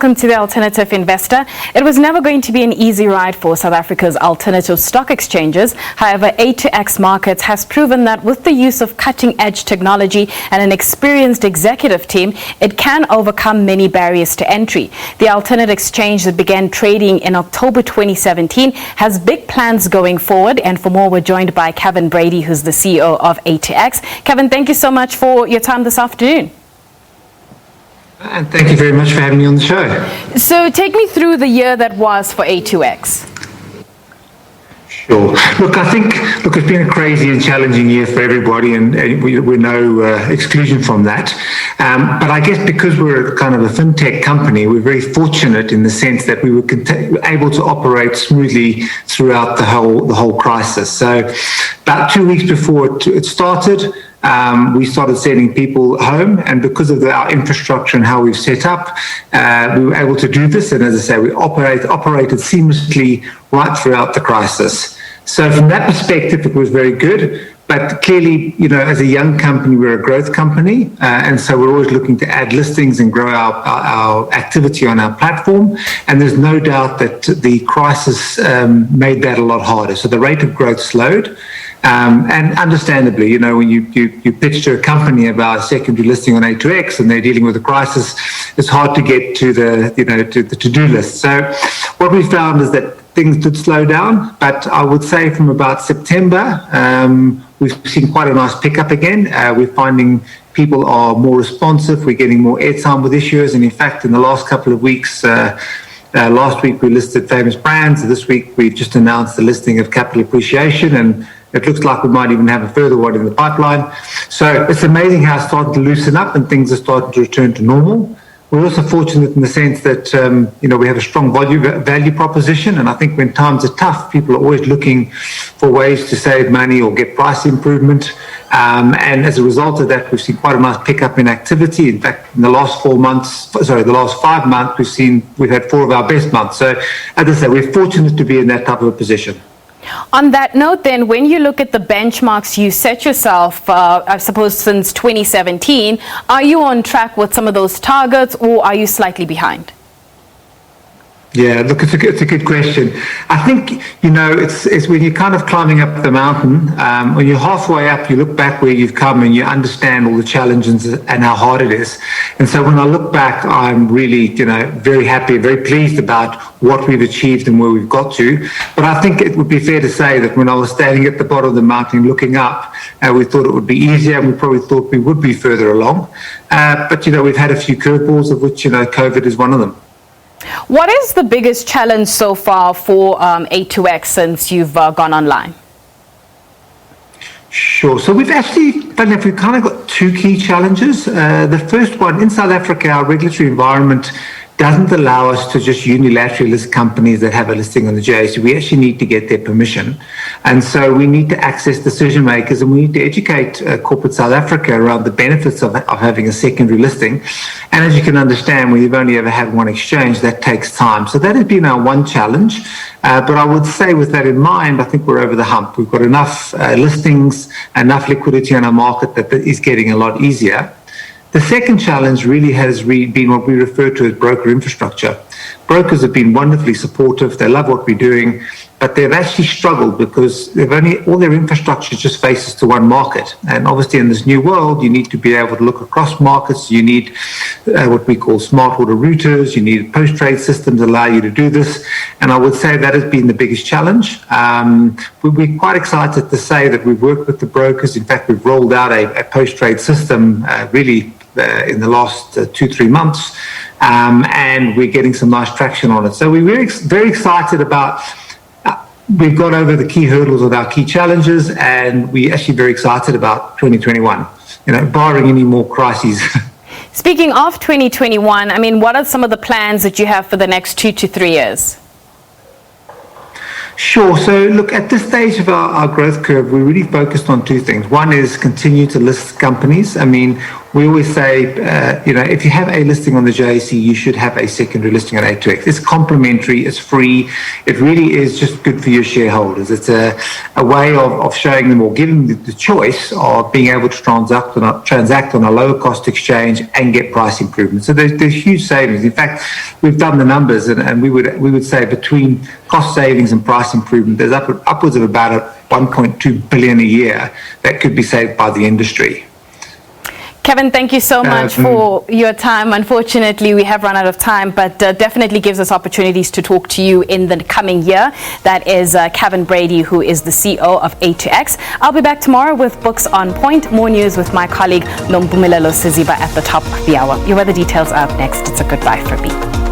welcome to the Alternative Investor. It was never going to be an easy ride for South Africa's alternative stock exchanges. However, A2X Markets has proven that with the use of cutting-edge technology and an experienced executive team, it can overcome many barriers to entry. The alternate exchange that began trading in October 2017 has big plans going forward. And for more, we're joined by Kevin Brady, who's the CEO of A2X. Kevin, thank you so much for your time this afternoon. And thank you very much for having me on the show. So take me through the year that was for A2X. Sure. Look, it's been a crazy and challenging year for everybody, and we're no exclusion from that. But I guess because we're kind of a fintech company, we're very fortunate in the sense that we were able to operate smoothly throughout the whole crisis. So about 2 weeks before it started, we started sending people home, and because of our infrastructure and how we've set up, we were able to do this. And as I say, we operated seamlessly right throughout the crisis. So from that perspective, it was very good. But clearly, as a young company, we're a growth company, and so we're always looking to add listings and grow our activity on our platform. And there's no doubt that the crisis made that a lot harder. So the rate of growth slowed. And understandably, when you pitch to a company about a secondary listing on A2X and they're dealing with a crisis, it's hard to get to the to-do list. So what we found is that things did slow down, but I would say from about September, we've seen quite a nice pickup again. We're finding people are more responsive. We're getting more airtime with issuers. And in fact, in the last couple of weeks, last week we listed Famous Brands. This week we've just announced the listing of Capital Appreciation, and it looks like we might even have a further one in the pipeline. So it's amazing how it's starting to loosen up and things are starting to return to normal. We're also fortunate in the sense that, we have a strong value proposition. And I think when times are tough, people are always looking for ways to save money or get price improvement. And as a result of that, we've seen quite a nice pickup in activity. In fact, in the last 5 months, we've had 4 of our best months. So as I say, we're fortunate to be in that type of a position. On that note, then, when you look at the benchmarks you set yourself, I suppose since 2017, are you on track with some of those targets, or are you slightly behind? Yeah, look, it's a good question. I think, it's when you're kind of climbing up the mountain, when you're halfway up, you look back where you've come and you understand all the challenges and how hard it is. And so when I look back, I'm really, very happy, very pleased about what we've achieved and where we've got to. But I think it would be fair to say that when I was standing at the bottom of the mountain looking up, we thought it would be easier, and we probably thought we would be further along. But, we've had a few curveballs, of which, COVID is one of them. What is the biggest challenge so far for A2X since you've gone online? Sure. So we've kind of got 2 key challenges. The first one, in South Africa, our regulatory environment doesn't allow us to just unilaterally list companies that have a listing on the JSE. We actually need to get their permission. And so we need to access decision makers, and we need to educate corporate South Africa around the benefits of having a secondary listing. And as you can understand, when you've only ever had one exchange, that takes time. So that has been our one challenge. But I would say with that in mind, I think we're over the hump. We've got enough listings, enough liquidity on our market that is getting a lot easier. The second challenge really has been what we refer to as broker infrastructure. Brokers have been wonderfully supportive. They love what we're doing, but they've actually struggled because all their infrastructure just faces to one market. And obviously in this new world, you need to be able to look across markets. You need what we call smart order routers. You need post-trade systems that allow you to do this. And I would say that has been the biggest challenge. We're quite excited to say that we've worked with the brokers. In fact, we've rolled out a post-trade system in the last 2-3 months, and we're getting some nice traction on it. So we're very excited about. We've got over the key hurdles of our key challenges, and we're actually very excited about 2021. Barring any more crises. Speaking of 2021, what are some of the plans that you have for the next 2 to 3 years? Sure. So look, at this stage of our growth curve, we're really focused on 2 things. One is continue to list companies. we always say, if you have a listing on the JSE, you should have a secondary listing on A2X. It's complimentary, it's free, it really is just good for your shareholders. It's a way of showing them or giving them the choice of being able to transact on a lower cost exchange and get price improvements. So there's huge savings. In fact, we've done the numbers, and we would say between cost savings and price improvement, there's upwards of about 1.2 billion a year that could be saved by the industry. Kevin, thank you so much for your time. Unfortunately, we have run out of time, but definitely gives us opportunities to talk to you in the coming year. That is Kevin Brady, who is the CEO of A2X. I'll be back tomorrow with Books on Point. More news with my colleague Nompumelelo Siziba at the top of the hour. Your weather details are up next. It's a goodbye from me.